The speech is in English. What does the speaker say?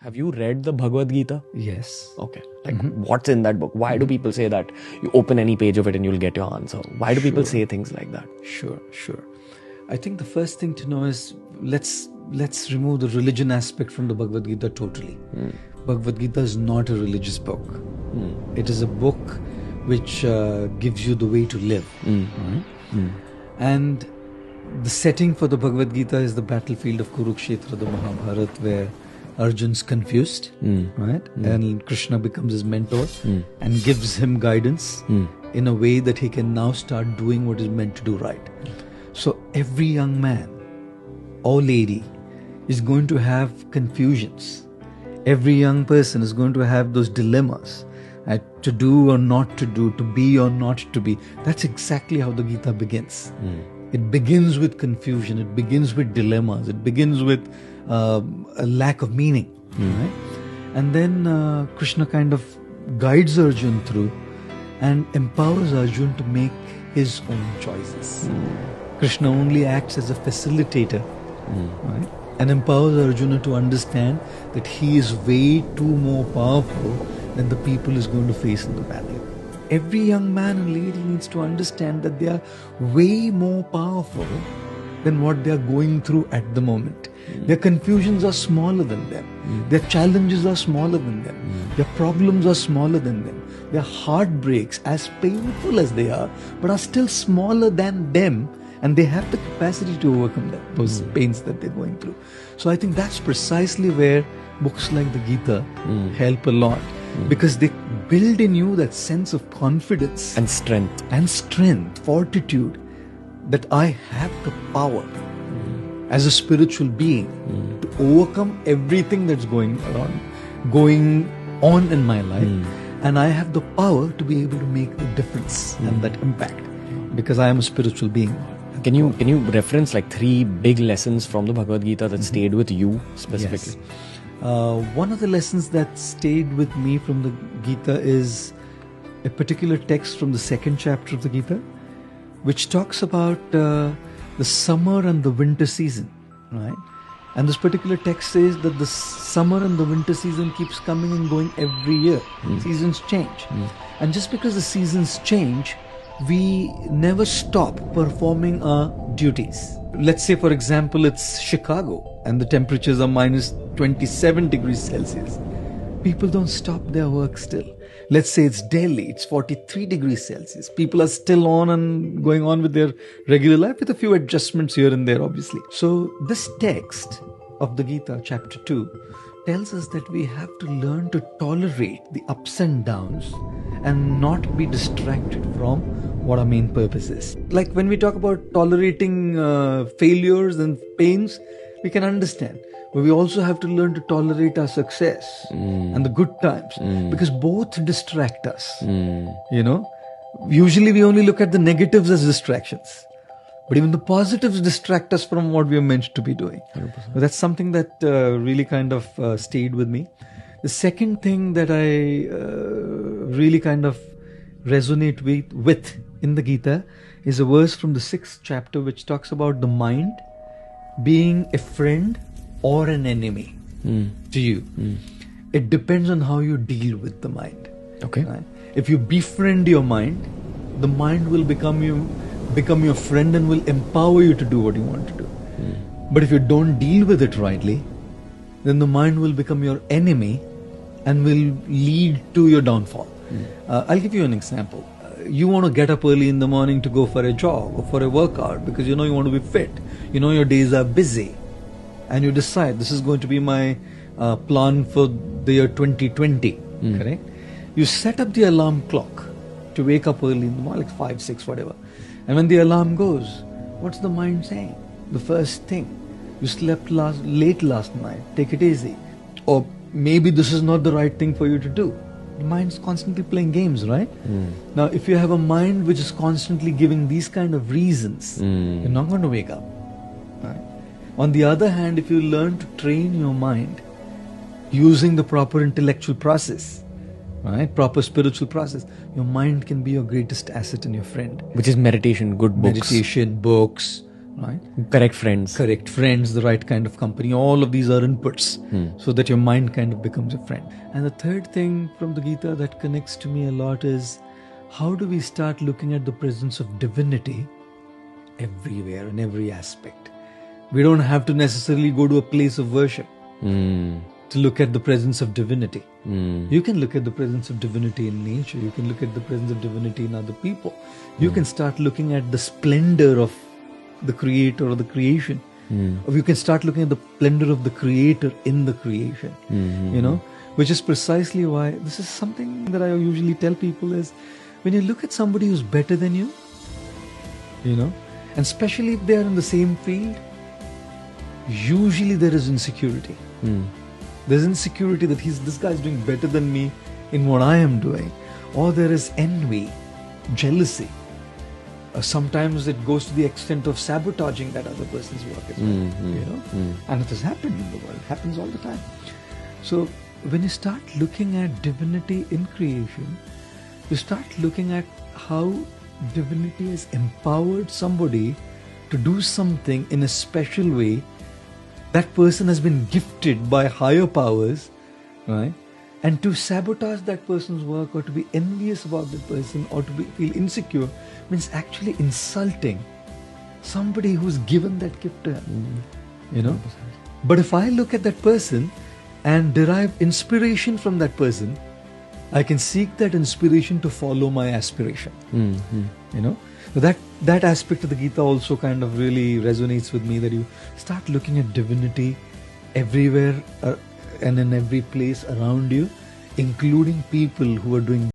Have you read the Bhagavad Gita? Yes. Okay. Like, what's in that book? Why do people say that you open any page of it and you'll get your answer? Why do people say things like that? Sure. I think the first thing to know is let's remove the religion aspect from the Bhagavad Gita totally. Bhagavad Gita is not a religious book. It is a book which gives you the way to live. Right? And the setting for the Bhagavad Gita is the battlefield of Kurukshetra, the Mahabharata, where Arjun's confused, right? And Krishna becomes his mentor and gives him guidance in a way that he can now start doing what is meant to do right. So every young man or lady is going to have confusions. Every young person is going to have those dilemmas to do or not to do, to be or not to be. That's exactly how the Gita begins. It begins with confusion. It begins with dilemmas. It begins with a lack of meaning. Right? And then Krishna kind of guides Arjun through and empowers Arjun to make his own choices. Krishna only acts as a facilitator, right? And empowers Arjuna to understand that he is way too more powerful than the people he's going to face in the battle. Every young man and lady needs to understand that they are way more powerful than what they are going through at the moment. Their confusions are smaller than them. Their challenges are smaller than them. Their problems are smaller than them. Their heartbreaks, as painful as they are, but are still smaller than them, and they have the capacity to overcome them, those pains that they're going through. So I think that's precisely where books like the Gita help a lot, because they build in you that sense of confidence And strength. fortitude, that I have the power as a spiritual being to overcome everything that's going on in my life, and I have the power to be able to make the difference and that impact, because I am a spiritual being. Can you reference like 3 big lessons from the Bhagavad Gita that stayed with you specifically? Yes. One of the lessons that stayed with me from the Gita is a particular text from the 2nd chapter of the Gita, which talks about the summer and the winter season, right? And this particular text says that the summer and the winter season keeps coming and going every year. Seasons change. And just because the seasons change, we never stop performing our duties. Let's say, for example, it's Chicago and the temperatures are minus 27 degrees Celsius. People don't stop their work still. Let's say it's Delhi, it's 43 degrees Celsius. People are still on and going on with their regular life with a few adjustments here and there, obviously. So this text of the Gita, chapter 2, tells us that we have to learn to tolerate the ups and downs and not be distracted from what our main purpose is. Like when we talk about tolerating failures and pains, we can understand. But we also have to learn to tolerate our success and the good times, because both distract us. You know, usually we only look at the negatives as distractions, but even the positives distract us from what we are meant to be doing. 100%. That's something that really kind of stayed with me. The second thing that I really kind of resonate with in the Gita is a verse from the 6th chapter which talks about the mind being a friend or an enemy to you. It depends on how you deal with the mind. Okay. Right? If you befriend your mind, the mind will become your friend and will empower you to do what you want to do. But if you don't deal with it rightly, then the mind will become your enemy and will lead to your downfall. I'll give you an example. You want to get up early in the morning to go for a jog or for a workout because you know you want to be fit. You know your days are busy. And you decide this is going to be my plan for the year 2020, correct? You set up the alarm clock to wake up early in the morning, like 5, 6, whatever. And when the alarm goes, what's the mind saying? The first thing, you slept late last night, take it easy. Or maybe this is not the right thing for you to do. The mind's constantly playing games, right? Now, if you have a mind which is constantly giving these kind of reasons, you're not going to wake up. Right? On the other hand, if you learn to train your mind using the proper intellectual process, right, proper spiritual process, your mind can be your greatest asset and your friend. Which is meditation, good books. Meditation, books, right? Correct friends. Correct friends, the right kind of company. All of these are inputs so that your mind kind of becomes a friend. And the third thing from the Gita that connects to me a lot is how do we start looking at the presence of divinity everywhere, in every aspect? We don't have to necessarily go to a place of worship to look at the presence of divinity. You can look at the presence of divinity in nature. You can look at the presence of divinity in other people. You can start looking at the splendor of the creator or the creation. Or you can start looking at the splendor of the creator in the creation. You know, which is precisely why this is something that I usually tell people is when you look at somebody who's better than you, you know, and especially if they are in the same field, usually there is insecurity. There's insecurity that this guy is doing better than me in what I am doing. Or there is envy, jealousy. Sometimes it goes to the extent of sabotaging that other person's work as well. You know? And it has happened in the world. It happens all the time. So when you start looking at divinity in creation, you start looking at how divinity has empowered somebody to do something in a special way. That person has been gifted by higher powers, right? And to sabotage that person's work or to be envious about that person or to feel insecure means actually insulting somebody who's given that gift to him. You know? But if I look at that person and derive inspiration from that person, I can seek that inspiration to follow my aspiration. You know? So that aspect of the Gita also kind of really resonates with me, that you start looking at divinity everywhere and in every place around you, including people who are doing